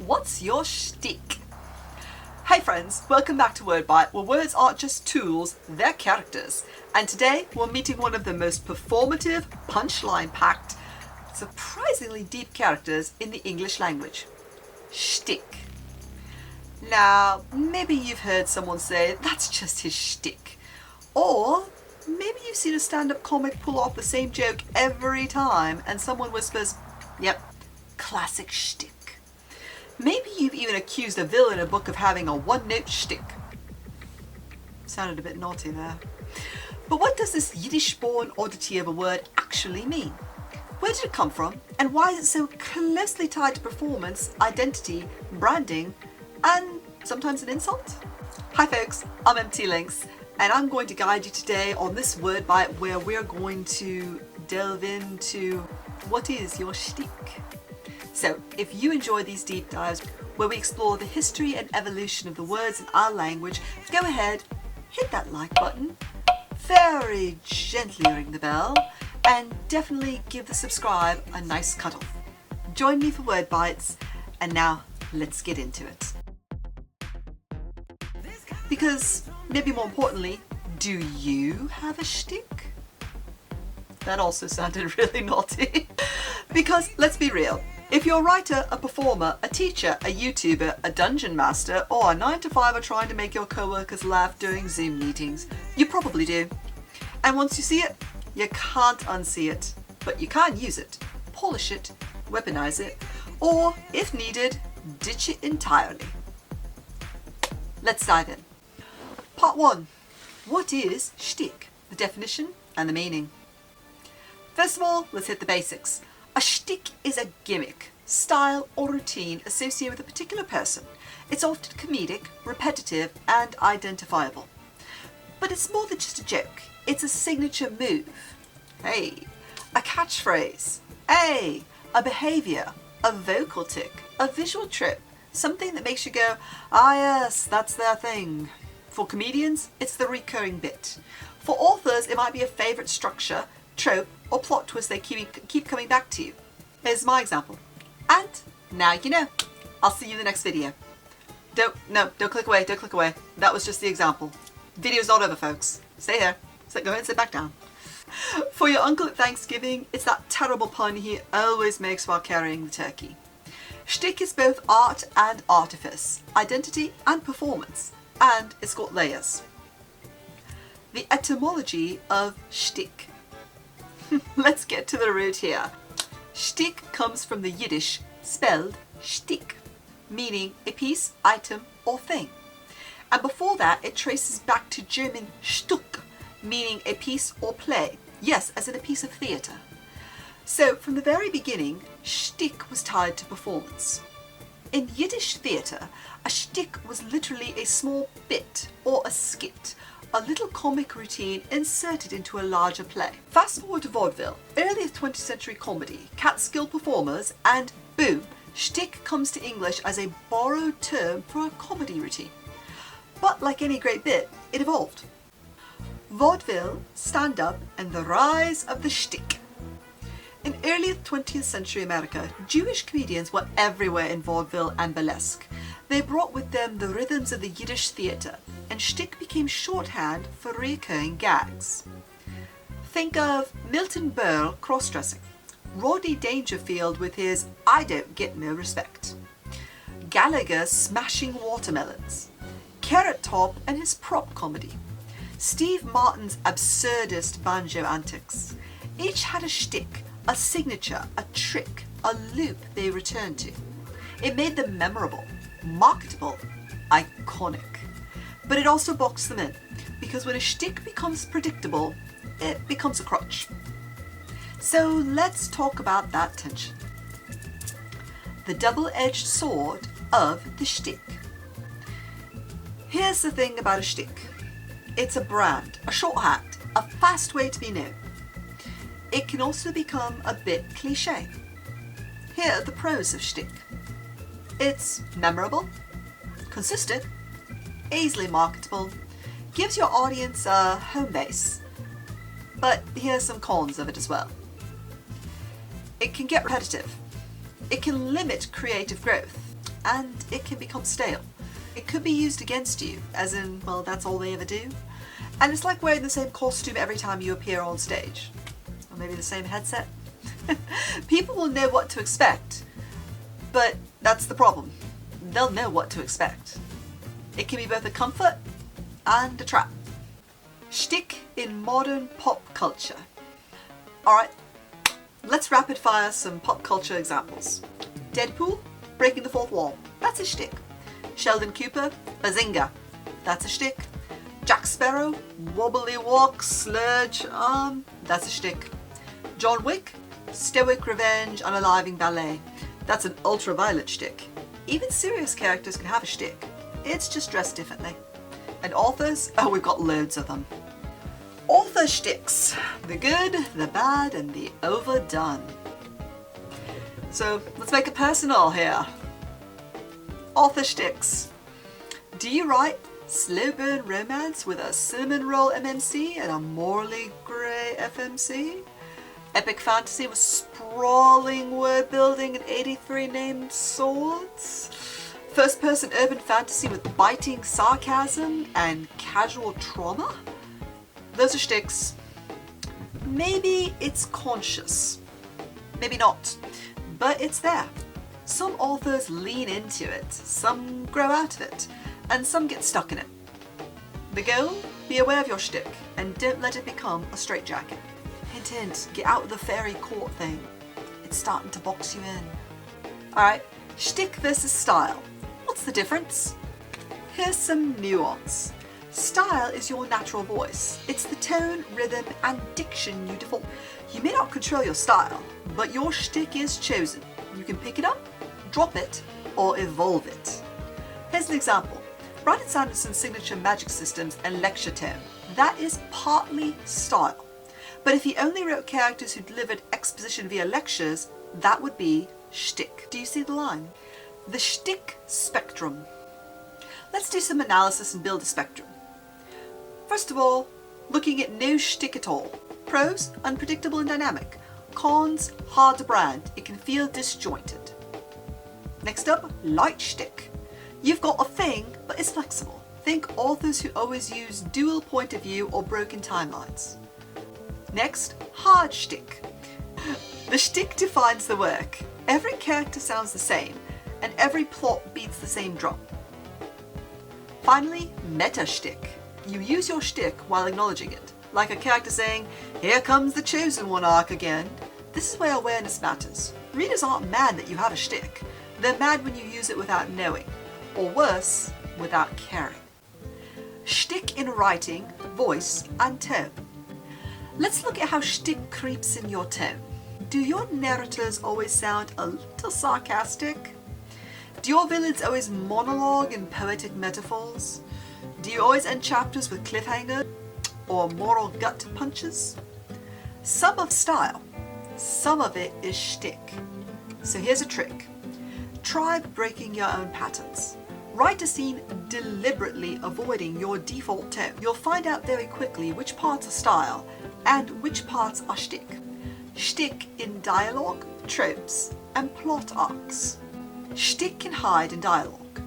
What's your shtick? Hey friends, welcome back to Wordbite, where words aren't just tools, they're characters. And today we're meeting one of the most performative, punchline-packed, surprisingly deep characters in the English language. Shtick. Now, maybe you've heard someone say, that's just his shtick. Or maybe you've seen a stand-up comic pull off the same joke every time and someone whispers, yep, classic shtick. Maybe you've even accused a villain in a book of having a one-note shtick. Sounded a bit naughty there. But what does this Yiddish-born oddity of a word actually mean? Where did it come from? And why is it so closely tied to performance, identity, branding, and sometimes an insult? Hi folks, I'm MT Lynx, and I'm going to guide you today on this Wordbite where we're going to delve into what is your shtick. So, if you enjoy these deep dives where we explore the history and evolution of the words in our language, go ahead, hit that like button, very gently ring the bell, and definitely give the subscribe a nice cutoff. Join me for Word Bites, and now let's get into it. Because, maybe more importantly, do you have a shtick? That also sounded really naughty. Because, let's be real, if you're a writer, a performer, a teacher, a YouTuber, a dungeon master, or a 9-to-5er trying to make your co-workers laugh during Zoom meetings, you probably do. And once you see it, you can't unsee it. But you can use it, polish it, weaponize it, or, if needed, ditch it entirely. Let's dive in. Part 1. What is shtick? The definition and the meaning. First of all, let's hit the basics. A shtick is a gimmick, style or routine associated with a particular person. It's often comedic, repetitive and identifiable. But it's more than just a joke. It's a signature move. Hey, a catchphrase. Hey, a behaviour, a vocal tick, a visual trip, something that makes you go, ah yes, that's their thing. For comedians, it's the recurring bit. For authors, it might be a favourite structure, trope or plot twist they keep coming back to you. Here's my example. And now you know. I'll see you in the next video. Don't click away, don't click away. That was just the example. Video's not over, folks. Stay here. So go ahead and sit back down. For your uncle at Thanksgiving, it's that terrible pun he always makes while carrying the turkey. Shtick is both art and artifice, identity and performance, and it's got layers. The etymology of shtick. Let's get to the root here. Shtick comes from the Yiddish, spelled shtick, meaning a piece, item or thing. And before that it traces back to German Stück, meaning a piece or play. Yes, as in a piece of theatre. So from the very beginning, shtick was tied to performance. In Yiddish theatre, a shtick was literally a small bit or a skit, a little comic routine inserted into a larger play. Fast forward to Vaudeville, early 20th century comedy, Catskill performers, and boom, shtick comes to English as a borrowed term for a comedy routine. But like any great bit, it evolved. Vaudeville, stand-up, and the rise of the shtick. In early 20th century America, Jewish comedians were everywhere in vaudeville and burlesque. They brought with them the rhythms of the Yiddish theatre, and shtick became shorthand for recurring gags. Think of Milton Berle cross-dressing, Rodney Dangerfield with his I don't get no respect, Gallagher smashing watermelons, Carrot Top and his prop comedy, Steve Martin's absurdist banjo antics. Each had a shtick, a signature, a trick, a loop they returned to. It made them memorable, marketable, iconic. But it also boxed them in, because when a shtick becomes predictable, it becomes a crutch. So let's talk about that tension. The double-edged sword of the shtick. Here's the thing about a shtick. It's a brand, a shorthand, a fast way to be known. It can also become a bit cliché. Here are the pros of shtick. It's memorable, consistent, easily marketable, gives your audience a home base. But here's some cons of it as well. It can get repetitive. It can limit creative growth. and it can become stale. It could be used against you, as in, well, that's all they ever do. And it's like wearing the same costume every time you appear on stage. Or maybe the same headset. People will know what to expect, but that's the problem. They'll know what to expect. It can be both a comfort and a trap. Shtick in modern pop culture. Alright, let's rapid fire some pop culture examples. Deadpool, breaking the fourth wall. That's a shtick. Sheldon Cooper, bazinga. That's a shtick. Jack Sparrow, wobbly walk, slurge arm. That's a shtick. John Wick, stoic revenge, unaliving ballet. That's an ultraviolet shtick. Even serious characters can have a shtick. It's just dressed differently. And authors? Oh, we've got loads of them. Author shticks. The good, the bad, and the overdone. So let's make it personal here. Author shticks. Do you write slow burn romance with a cinnamon roll MMC and a morally grey FMC? Epic fantasy with sprawling word building and 83 named swords? First person urban fantasy with biting sarcasm and casual trauma? Those are shticks. Maybe it's conscious. Maybe not. But it's there. Some authors lean into it, some grow out of it, and some get stuck in it. The goal? Be aware of your shtick and don't let it become a straitjacket. Hint hint, get out of the fairy court thing. It's starting to box you in. Alright, shtick versus style. What's the difference? Here's some nuance. Style is your natural voice. It's the tone, rhythm, and diction you default. You may not control your style, but your shtick is chosen. You can pick it up, drop it, or evolve it. Here's an example. Brandon Sanderson's signature magic systems and lecture tone. That is partly style. But if he only wrote characters who delivered exposition via lectures, that would be shtick. Do you see the line? The Shtick Spectrum. Let's do some analysis and build a spectrum. First of all, looking at no shtick at all. Pros, unpredictable and dynamic. Cons, hard to brand. It can feel disjointed. Next up, light shtick. You've got a thing, but it's flexible. Think authors who always use dual point of view or broken timelines. Next, hard shtick. The shtick defines the work. Every character sounds the same, and every plot beats the same drum. Finally, meta shtick. You use your shtick while acknowledging it, like a character saying, "Here comes the chosen one arc again." This is where awareness matters. Readers aren't mad that you have a shtick. They're mad when you use it without knowing, or worse, without caring. Shtick in writing, voice, and tone. Let's look at how shtick creeps in your tone. Do your narrators always sound a little sarcastic? Do your villains always monologue in poetic metaphors? Do you always end chapters with cliffhanger or moral gut punches? Some of style, some of it is shtick. So here's a trick. Try breaking your own patterns. Write a scene deliberately avoiding your default tone. You'll find out very quickly which parts are style and which parts are shtick. Shtick in dialogue, tropes, and plot arcs. Shtick can hide in dialogue.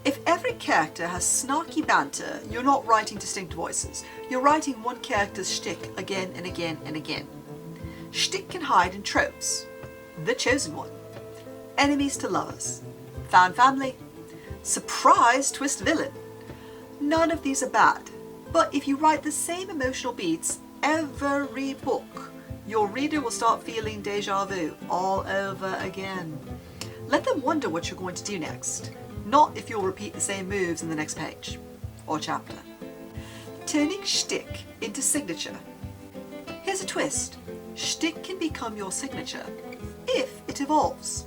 If every character has snarky banter, you're not writing distinct voices. You're writing one character's shtick again and again and again. Shtick can hide in tropes. The chosen one. Enemies to lovers. Found family. Surprise twist villain. None of these are bad, but if you write the same emotional beats every book, your reader will start feeling deja vu all over again. Let them wonder what you're going to do next, not if you'll repeat the same moves in the next page or chapter. Turning shtick into signature. Here's a twist. Shtick can become your signature if it evolves.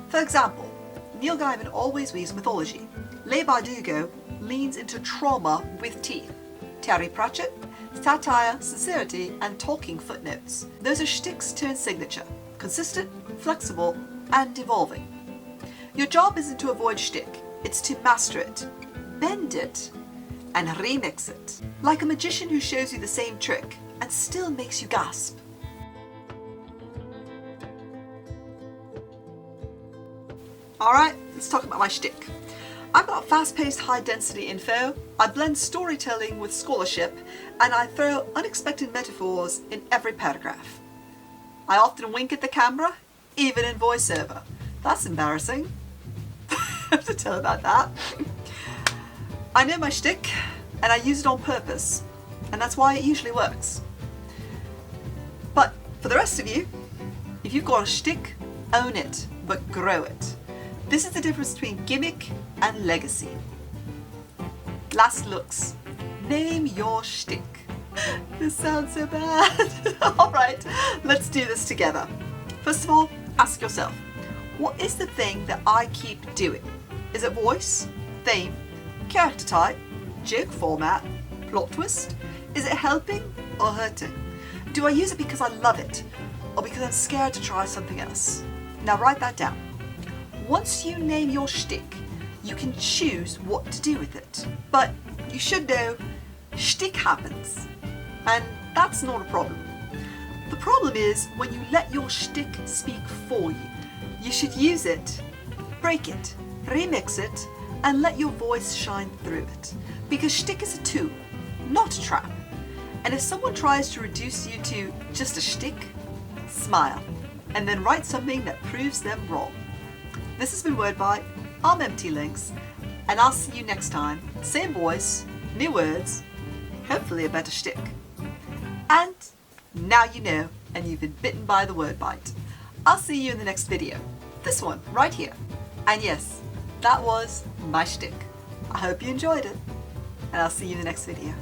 For example, Neil Gaiman always weaves mythology. Leigh Bardugo leans into trauma with teeth. Terry Pratchett, satire, sincerity, and talking footnotes. Those are shticks turned signature. Consistent, flexible, and evolving. Your job isn't to avoid shtick, it's to master it, bend it, and remix it. Like a magician who shows you the same trick and still makes you gasp. Alright, let's talk about my shtick. I've got fast-paced, high-density info, I blend storytelling with scholarship, and I throw unexpected metaphors in every paragraph. I often wink at the camera, even in voiceover. That's embarrassing. I have to tell about that. I know my shtick, and I use it on purpose, and that's why it usually works. But for the rest of you, if you've got a shtick, own it, but grow it. This is the difference between gimmick and legacy. Last looks. Name your shtick. This sounds so bad. Alright, let's do this together. First of all, ask yourself, what is the thing that I keep doing? Is it voice, theme, character type, joke format, plot twist? Is it helping or hurting? Do I use it because I love it or because I'm scared to try something else? Now write that down. Once you name your shtick, you can choose what to do with it. But you should know, shtick happens. And that's not a problem. The problem is when you let your shtick speak for you. You should use it, break it, remix it, and let your voice shine through it. Because shtick is a tool, not a trap. And if someone tries to reduce you to just a shtick, smile, and then write something that proves them wrong. This has been Wordbite, I'm Empty Lynx, and I'll see you next time. Same voice, new words, hopefully a better shtick. And now you know, and you've been bitten by the Wordbite. I'll see you in the next video. This one, right here. And yes, that was my shtick. I hope you enjoyed it, and I'll see you in the next video.